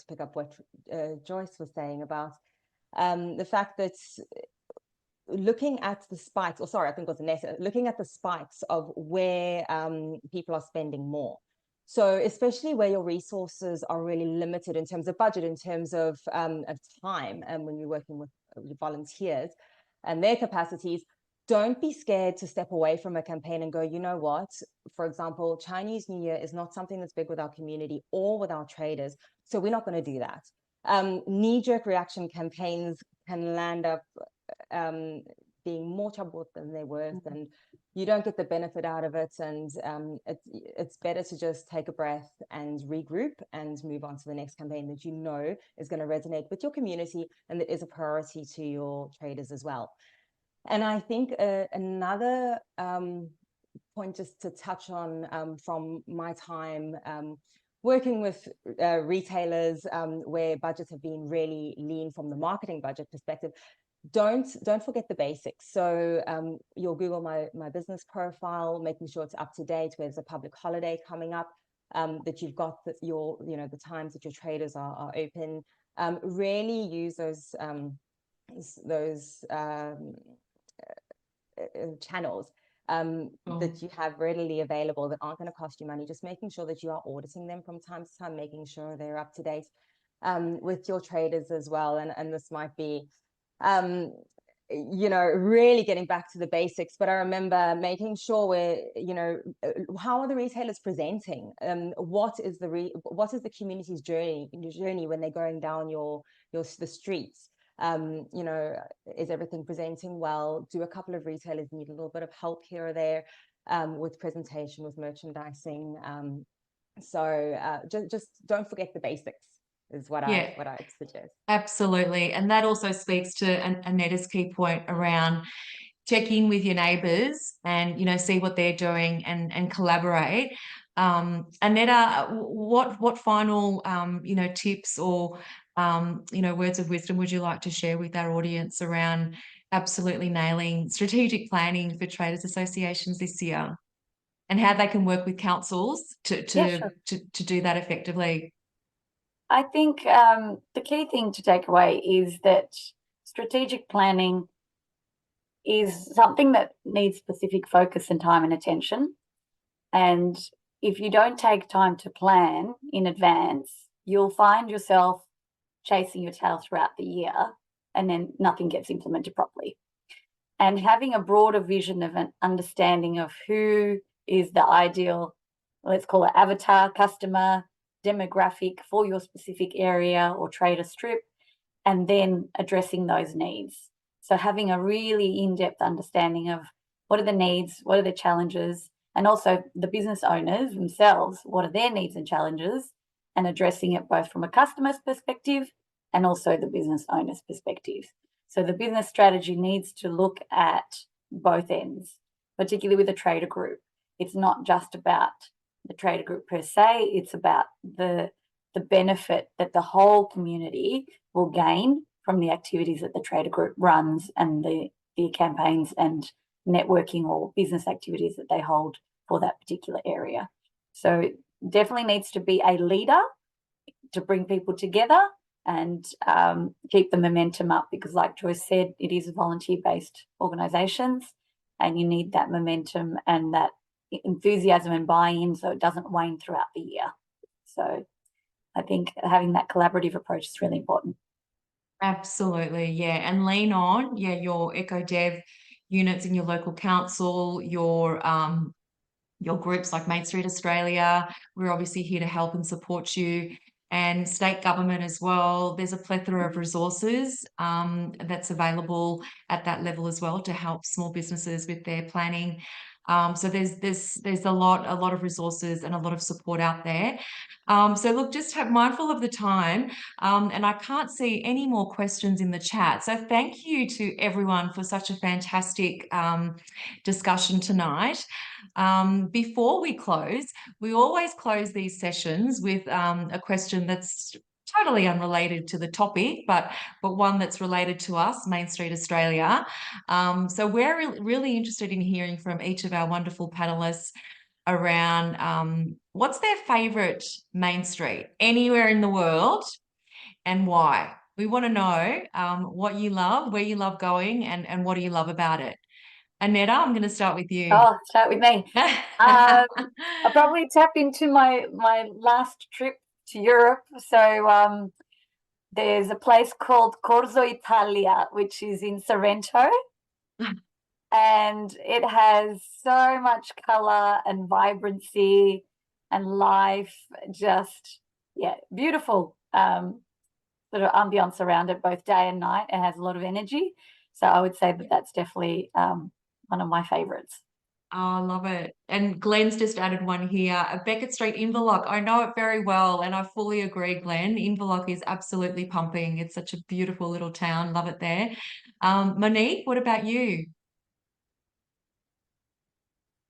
pick up what Joyce was saying about the fact that looking at the spikes, or sorry, I think it was Aneta, looking at the spikes of where people are spending more. So especially where your resources are really limited in terms of budget, in terms of time, and when you're working with your volunteers and their capacities, don't be scared to step away from a campaign and go, you know what, for example, Chinese New Year is not something that's big with our community or with our traders, so we're not going to do that. Knee-jerk reaction campaigns can land up being more trouble than they're worth, and you don't get the benefit out of it. And it's better to just take a breath and regroup and move on to the next campaign that is going to resonate with your community and that is a priority to your traders as well. And I think another point just to touch on from my time working with retailers where budgets have been really lean from the marketing budget perspective, don't forget the basics. So you'll Google my business profile, making sure it's up to date, where there's a public holiday coming up, that you've got the times that your traders are open. Really use those channels that you have readily available that aren't going to cost you money. Just making sure that you are auditing them from time to time, making sure they're up to date with your traders as well. And this might be really getting back to the basics, but I remember making sure how are the retailers presenting? What is the community's journey when they're going down the streets? Is everything presenting well? Do a couple of retailers need a little bit of help here or there with presentation, with merchandising? So just don't forget the basics is what I'd suggest. Absolutely. And that also speaks to Aneta's key point around check in with your neighbours and, see what they're doing and collaborate. Aneta, what final, tips or, words of wisdom would you like to share with our audience around absolutely nailing strategic planning for traders associations this year, and how they can work with councils to do that effectively? I think the key thing to take away is that strategic planning is something that needs specific focus and time and attention. And if you don't take time to plan in advance, you'll find yourself chasing your tail throughout the year and then nothing gets implemented properly. And having a broader vision of an understanding of who is the ideal, let's call it avatar customer demographic for your specific area or trader strip, and then addressing those needs. So having a really in-depth understanding of what are the needs, what are the challenges, and also the business owners themselves, what are their needs and challenges, and addressing it both from a customer's perspective and also the business owner's perspective. So the business strategy needs to look at both ends, particularly with a trader group. It's not just about the trader group per se, it's about the benefit that the whole community will gain from the activities that the trader group runs and the campaigns and networking or business activities that they hold for that particular area. So definitely needs to be a leader to bring people together and keep the momentum up, because like Joyce said, it is volunteer-based organisations and you need that momentum and that enthusiasm and buy-in so it doesn't wane throughout the year. So I think having that collaborative approach is really important. Absolutely, yeah. And lean on, your eco-dev units in your local council, your groups like Mainstreet Australia. We're obviously here to help and support you, and state government as well. There's a plethora of resources that's available at that level as well to help small businesses with their planning. So there's a lot of resources and a lot of support out there. So look, just mindful of the time, and I can't see any more questions in the chat. So thank you to everyone for such a fantastic discussion tonight. Before we close, we always close these sessions with a question that's totally unrelated to the topic, but one that's related to us, Mainstreet Australia. So we're really interested in hearing from each of our wonderful panelists around what's their favourite Main Street anywhere in the world and why. We want to know what you love, where you love going, and what do you love about it. Aneta, I'm going to start with you. Oh, start with me. I probably tapped into my last trip to Europe. So there's a place called Corso Italia, which is in Sorrento. And it has so much colour and vibrancy and life, just, beautiful sort of ambience around it, both day and night. It has a lot of energy. So I would say that that's definitely one of my favourites. Oh, I love it. And Glenn's just added one here, Beckett Street, Inverloch. I know it very well, and I fully agree, Glenn. Inverloch is absolutely pumping. It's such a beautiful little town. Love it there. Monique, what about you?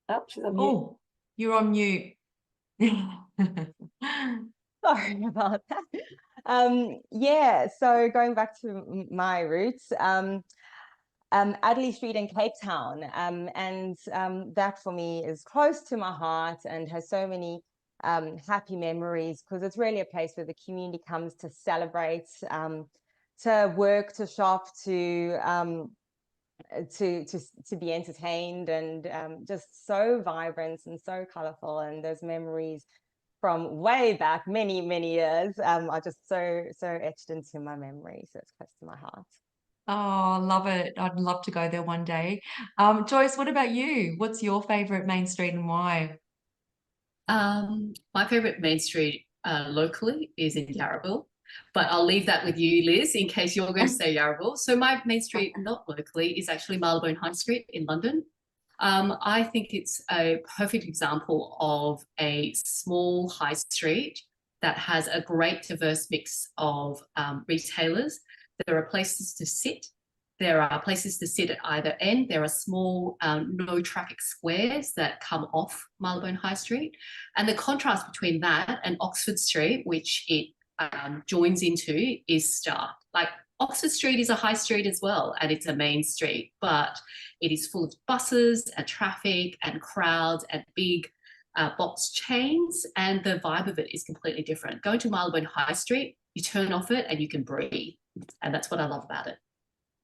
Oh, she's on mute. Oh, you're on mute. Sorry about that. Yeah, so going back to my roots, Adderley Street in Cape Town, and that for me is close to my heart and has so many happy memories, because it's really a place where the community comes to celebrate, to work, to shop, to be entertained, and just so vibrant and so colorful. And those memories from way back many years are just so etched into my memory, so it's close to my heart. Oh, love it. I'd love to go there one day. Joyce, what about you? What's your favorite Main Street and why? My favourite Main Street locally is in Yarraville, but I'll leave that with you, Liz, in case you're going to say Yarraville. So my Main Street, not locally, is actually Maribyrnong High Street in London. I think it's a perfect example of a small high street that has a great diverse mix of retailers. There are places to sit. There are places to sit at either end. There are small no traffic squares that come off Marylebone High Street. And the contrast between that and Oxford Street, which it joins into, is stark. Like, Oxford Street is a high street as well, and it's a main street, but it is full of buses and traffic and crowds and big box chains, and the vibe of it is completely different. Going to Marylebone High Street, you turn off it and you can breathe, and that's what I love about it.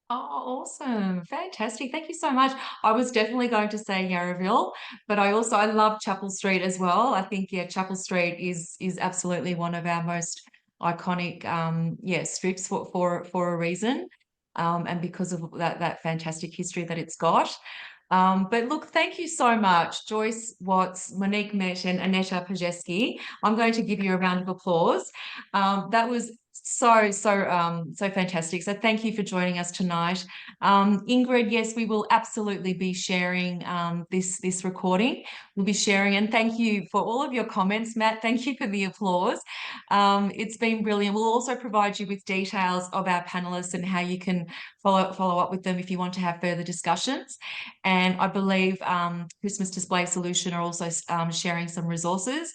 Oh, awesome. Fantastic. Thank you so much. I was definitely going to say Yarraville, but I love Chapel Street as well. I think, Chapel Street is absolutely one of our most iconic strips for a reason, and because of that fantastic history that it's got. But look, thank you so much, Joyce Watts, Monique Mete, and Aneta Pazeski. I'm going to give you a round of applause. That was So fantastic. So thank you for joining us tonight. Ingrid, yes, we will absolutely be sharing this recording. We'll be sharing, and thank you for all of your comments, Matt. Thank you for the applause. It's been brilliant. We'll also provide you with details of our panelists and how you can follow up with them if you want to have further discussions. And I believe Christmas Display Solution are also sharing some resources.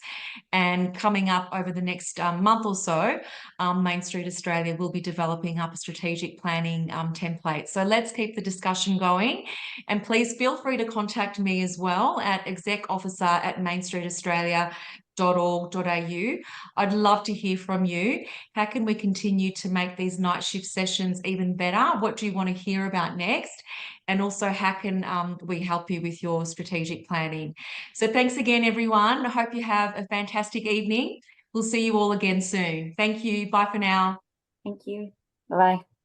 And coming up over the next month or so, Mainstreet Australia will be developing up a strategic planning template. So let's keep the discussion going. And please feel free to contact me as well at execofficer@mainstreetaustralia.org.au. I'd love to hear from you. How can we continue to make these night shift sessions even better? What do you want to hear about next? And also, how can we help you with your strategic planning? So thanks again, everyone. I hope you have a fantastic evening. We'll see you all again soon. Thank you. Bye for now. Thank you. Bye-bye.